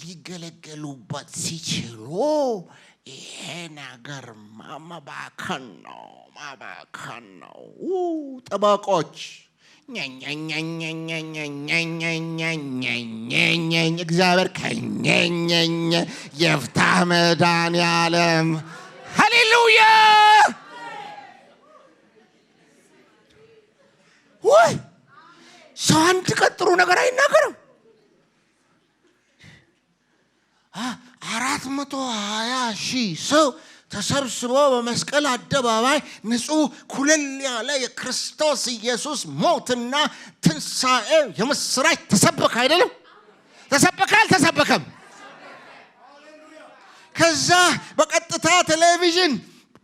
ሊገለገሉበት ሲችሉ ይሄ ነገር ማባከን ነው። ጠባቆች እግዚአብሔር ከኘኘኘ የፍታህ መድኃኒዓለም ሃሌሉያ። ወይ ሰው አንድ ቀን ጥሩ ነገር አይናገርም። 420,000 ሰው ተሰብስቦ በመስቀል አደባባይ ንጹህ ኩልል ያለ የክርስቶስ ኢየሱስ ሞትና ትንሣኤ የምስራች ተሰበከ አይደለም? ተሰበከ አልተሰበከም? ከዛ በቀጥታ ቴሌቪዥን፣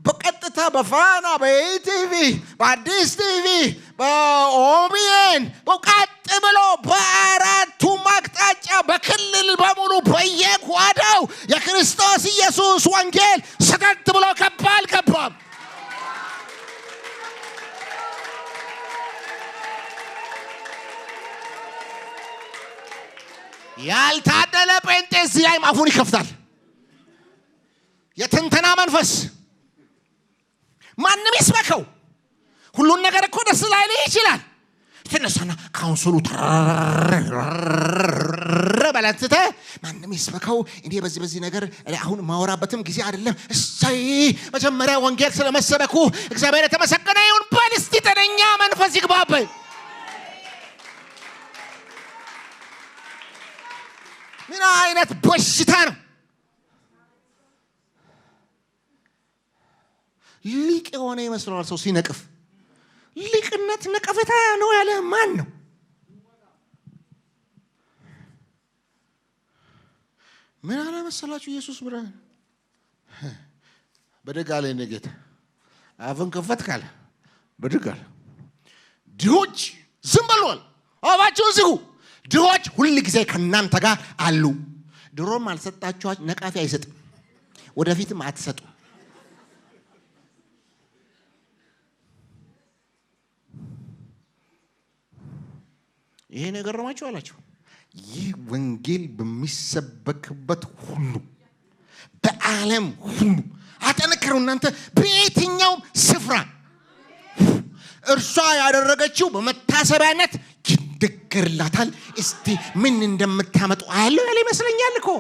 በቀጥታ በፋና፣ በኢቲቪ፣ በአዲስ ቲቪ፣ በኦቢኤን በቀጥ ብሎ በአራቱ አቅጣጫ በክልል በሙሉ በየጓዳው የክርስቶስ ኢየሱስ ወንጌል ሰገድ ብሎ ገባም። ያልታደለ ጴንጤ እዚህ ላይ አፉን ይከፍታል። የትንተና መንፈስ ማንም ይስበከው። ሁሉን ነገር እኮ ደስ ላይልህ ይችላል። ተነሳና ካውንስሉ ባላንተተ ማንንም ይስበከው እኔ በዚህ ነገር አሁን ማወራበትም ጊዜ አይደለም እሰይ መጀመሪያ ወንጌል ስለመሰበኩ እግዚአብሔር የተመሰገነ ይሁን በል እስቲ ተነኛ መንፈስ ይግባበት ምን አይነት በሽታ ነው ሊቅ የሆነ ይመስላል ሰው ሲነቅፍ ሊቅነት ነቀፈታ ነው ያለ ማን ነው ምን አለ መሰላችሁ ኢየሱስ ብርሃን በደጋለ ነገታ አፍን ከፈት ካለ በደጋለ ድሆች ዝም በሏል አባቸውን ዝጉ ድሆች ሁሉ ጊዜ ከናንተ ጋር አሉ ድሮም አልሰጣችኋቸው ነቃፊ አይሰጥም ወደፊትም አትሰጡ ይሄ ነገር ማቸው አላችሁ ይህ ወንጌል በሚሰበክበት ሁሉ በዓለም ሁሉ አጠንክሩ እናንተ በየትኛው ስፍራ እርሷ ያደረገችው በመታሰቢያነት ይደገርላታል እስቲ ምን እንደምታመጡ አያለው ያለ ይመስለኛል እኮ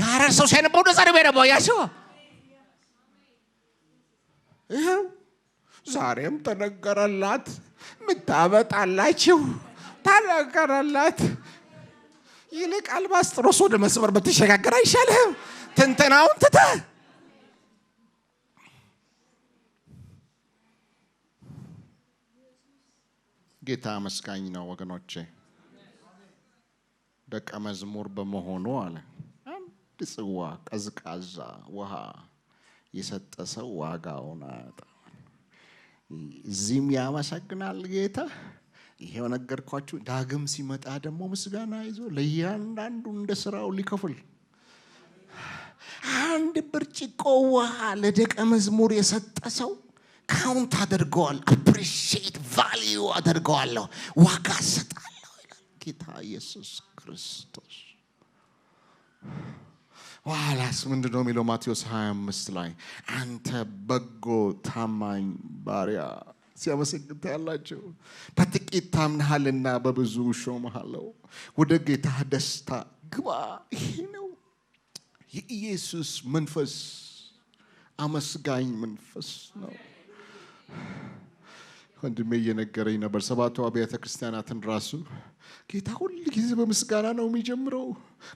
ያረ ሰው ሳይነበው ደዛሬ በረባው ያሰው ይሄው ዛሬም ተነገረላት ምታመጣላችሁ ታነገረላት ይልቅ አልባስጥሮስ ወደ መስመር በተሸጋገረ አይሻልህም ትንተናውን ትተ ጌታ መስጋኝ ነው ወገኖቼ ደቀ መዝሙር በመሆኑ አለ አንድ ጽዋ ቀዝቃዛ ውሃ የሰጠ ሰው ዋጋውን አያጣም እዚህም ያመሰግናል ጌታ ይሄው ነገርኳችሁ ዳግም ሲመጣ ደግሞ ምስጋና ይዞ ለእያንዳንዱ እንደ ስራው ሊከፍል አንድ ብርጭቆ ውሃ ለደቀ መዝሙር የሰጠ ሰው ካውንት አድርገዋል አፕሪሺየት ቫልዩ አድርገዋለሁ ዋጋ ሰጣለሁ ይላል ጌታ ኢየሱስ ክርስቶስ ዋላስ ምንድነው የሚለው ማቴዎስ 25 ላይ አንተ በጎ ታማኝ ባሪያ ሲያመሰግንታ ያላችሁ በጥቂት ታምናልና በብዙ ሾመሃለሁ ወደ ጌታ ደስታ ግባ ይሄ ነው የኢየሱስ መንፈስ አመስጋኝ መንፈስ ነው ወንድሜ እየነገረኝ ነበር ሰባቱ አብያተ ክርስቲያናትን ራሱ ጌታ ሁሉ ጊዜ በምስጋና ነው የሚጀምረው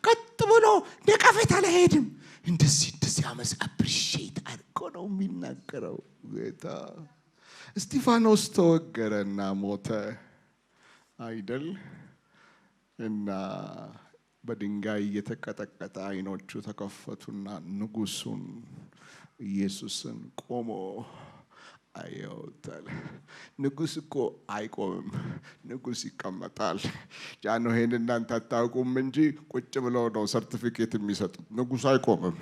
ቀጥ ብሎ ነቀፌታ አልሄድም እንደዚህ አፕሪሺየት አድርጎ ነው የሚናገረው ጌታ እስጢፋኖስ ተወገረና ሞተ አይደል እና በድንጋይ የተቀጠቀጠ አይኖቹ ተከፈቱና ንጉሱን ኢየሱስን ቆሞ አየውታል ንጉስ እኮ አይቆምም ንጉስ ይቀመጣል ጃኖ ሄን እናንተ አታውቁም እንጂ ቁጭ ብለው ነው ሰርቲፊኬት የሚሰጡት ንጉስ አይቆምም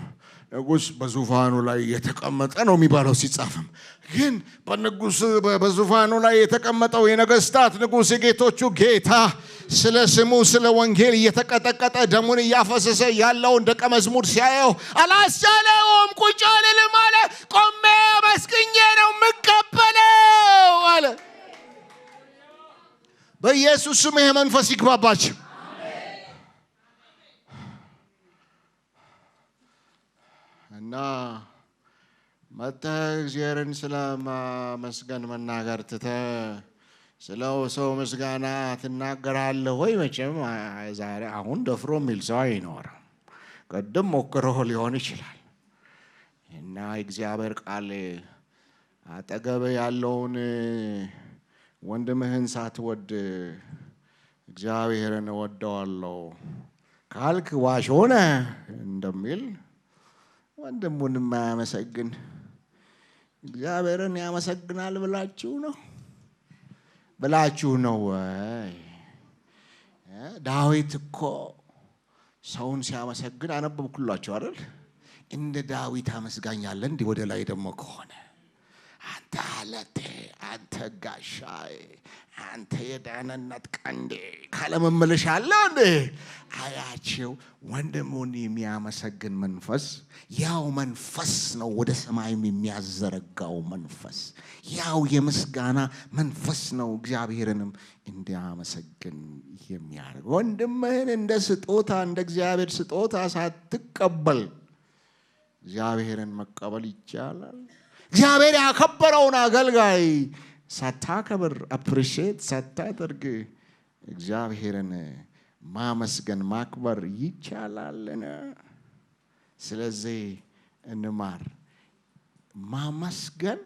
ንጉስ በዙፋኑ ላይ የተቀመጠ ነው የሚባለው ሲጻፍም ግን በንጉስ በዙፋኑ ላይ የተቀመጠው የነገስታት ንጉስ የጌቶቹ ጌታ ስለ ስሙ ስለ ወንጌል እየተቀጠቀጠ ደሙን ያፈሰሰ ያለው ደቀ መዝሙር ሲያየው አላሳለውም ቁጭ አለልም አለ ቆሜ መስግኜ ነው መቀበለው አለ በኢየሱስ ስም ይሄ መንፈስ ይግባባችሁ አሜን እና እግዚአብሔርን ስለማመስገን መናገር ትተ ስለው ሰው ምስጋና ትናገራለህ ወይ መቼም ዛሬ አሁን ደፍሮ የሚል ሰው አይኖርም ቀደም ሞክሮ ሊሆን ይችላል እና እግዚአብሔር ቃል አጠገብ ያለውን ወንድምህን ሳትወድ እግዚአብሔርን ወደዋለሁ ካልክ ዋሽ ሆነ እንደሚል ወንድሙን ማያመሰግን እግዚአብሔርን ያመሰግናል ብላችሁ ነው ወይ ዳዊት እኮ ሰውን ሲያመሰግን አነበብኩላችሁ አይደል እንደ ዳዊት አመስጋኛለ እንዴ ወደ ላይ ደግሞ ከሆነ አንተ አለቴ አንተ ጋሻዬ፣ አንተ የደህንነት ቀንዴ ካለመመለሻ አለ እንዴ? አያቸው ወንድሙን የሚያመሰግን መንፈስ ያው መንፈስ ነው። ወደ ሰማይም የሚያዘረጋው መንፈስ ያው የምስጋና መንፈስ ነው። እግዚአብሔርንም እንዲያመሰግን የሚያደርግ ወንድምህን እንደ ስጦታ እንደ እግዚአብሔር ስጦታ ሳትቀበል እግዚአብሔርን መቀበል ይቻላል? እግዚአብሔር ያከበረውን አገልጋይ ሳታከብር አፕሪሺየት ሳታደርግ እግዚአብሔርን ማመስገን ማክበር ይቻላልን? ስለዚህ እንማር። ማመስገን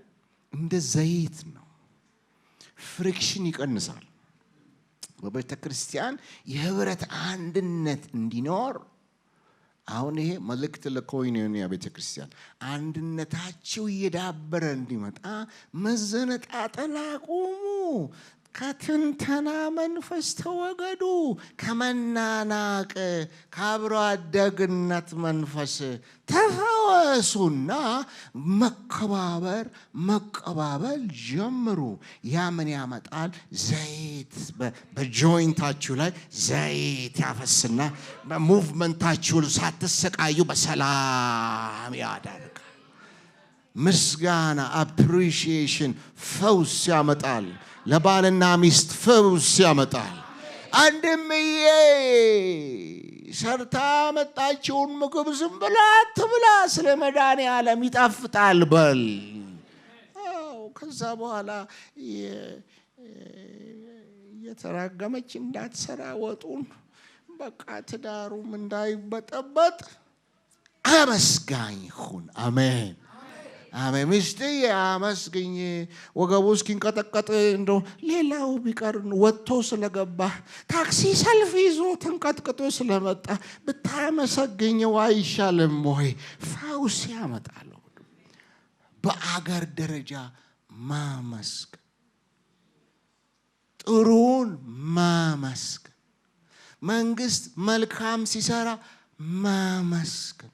እንደ ዘይት ነው። ፍሪክሽን ይቀንሳል። በቤተ ክርስቲያን የህብረት አንድነት እንዲኖር አሁን ይሄ መልእክት ለኮይኖኒያ ቤተ ክርስቲያን አንድነታችሁ እየዳበረ እንዲመጣ መዘነጣጠል አቁሙ። ከትንተና መንፈስ ተወገዱ። ከመናናቅ ከአብሮ አደግነት መንፈስ ተፈወሱና መቀባበል ጀምሩ። ያ ምን ያመጣል? ዘይት በጆይንታችሁ ላይ ዘይት ያፈስና በሙቭመንታችሁ ሳትሰቃዩ በሰላም ያደርጋል። ምስጋና አፕሪሺዬሽን ፈውስ ያመጣል። ለባልና ሚስት ፈውስ ያመጣል። አንድምዬ ሰርታ መጣችውን ምግብ ዝም ብላ አትብላ፣ ስለ መድኃኒዓለም ይጣፍጣል በል። ከዛ በኋላ የተራገመች እንዳትሰራ ወጡን በቃ ትዳሩም እንዳይበጠበጥ አመስጋኝ ሁን። አሜን አሜን። ሚስት አመስግኝ። ወገቡ እስኪንቀጠቀጥ እንደው ሌላው ቢቀር ወጥቶ ስለገባ ታክሲ ሰልፍ ይዞ ተንቀጥቅጦ ስለመጣ ብታመሰግኘው አይሻልም ወይ? ፈውስ ያመጣል። በአገር ደረጃ ማመስገን፣ ጥሩን ማመስገን፣ መንግስት መልካም ሲሰራ ማመስገን።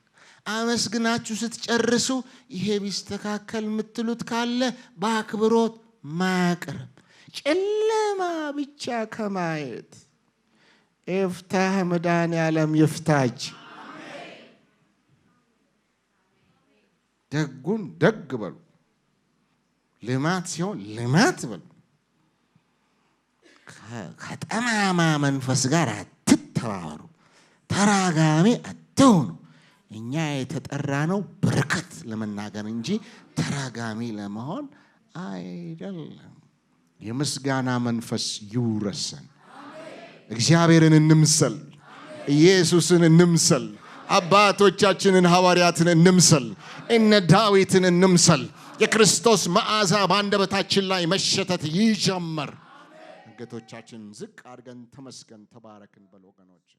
አመስግናችሁ ስትጨርሱ ይሄ ቢስተካከል የምትሉት ካለ በአክብሮት ማቅረብ። ጨለማ ብቻ ከማየት ይፍታህ መድኃኒዓለም ይፍታች። ደጉን ደግ በሉ፣ ልማት ሲሆን ልማት በሉ። ከጠማማ መንፈስ ጋር አትተባበሩ፣ ተራጋሚ አትሁኑ። እኛ የተጠራ ነው በረከት ለመናገር እንጂ ተራጋሚ ለመሆን አይደለም። የምስጋና መንፈስ ይውረሰን። እግዚአብሔርን እንምሰል፣ ኢየሱስን እንምሰል፣ አባቶቻችንን ሐዋርያትን እንምሰል፣ እነ ዳዊትን እንምሰል። የክርስቶስ መዓዛ በአንደበታችን ላይ መሸተት ይጀምር። አንገቶቻችንን ዝቅ አድርገን ተመስገን ተባረክን በል ወገኖች።